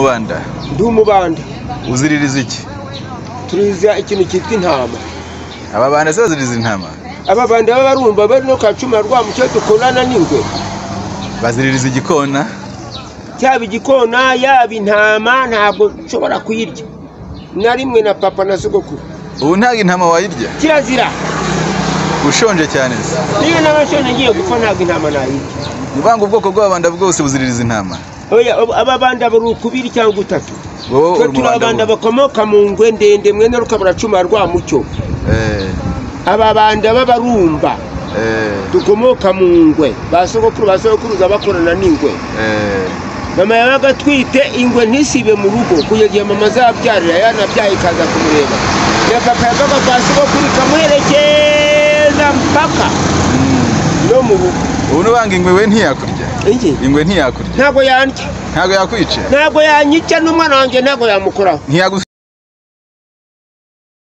umubanda? Ndi umubanda. Uziririza iki? Turiza ikintu cyitwa intama. Ababanda se baziririza intama? Ababanda b'abarumba bari no kacuma rwa mucyo dukorana n'ingwe. Baziririza igikona? Cyaba igikona yaba intama ntabwo nshobora kuyirya. Na rimwe na papa na sogokuru. Ubu ntago intama wayirya? Kirazira. Ushonje cyane se? Niyo nabashonje ngiye gupfa ntago intama nayirya. Nibanga ubwoko bw'ababanda bwose buziririza intama? Oya ababanda bari ukubiri cyangwa utatu. Wowe turabanda bakomoka mu ngwe ndende mwene rukaburacuma rwa mucyo. Ababanda b'abarumba. Dukomoka mu ngwe. Basogokuruza bakorana n'ingwe. Mama yabaga twite ingwe ntisibe mu rugo kugeza mama zabyarira yanabyaye kaza kumureba. Ya papa yabaga basogokuru kamuherekeza mpaka no mu rugo. Ubu nubanga ingwe we ntiyakurya? Ingwe ntiyakurya? Ntago yanjye. Ntago yakwica? Ntago yanyica n'umwana wanjye ntago yamukoraho.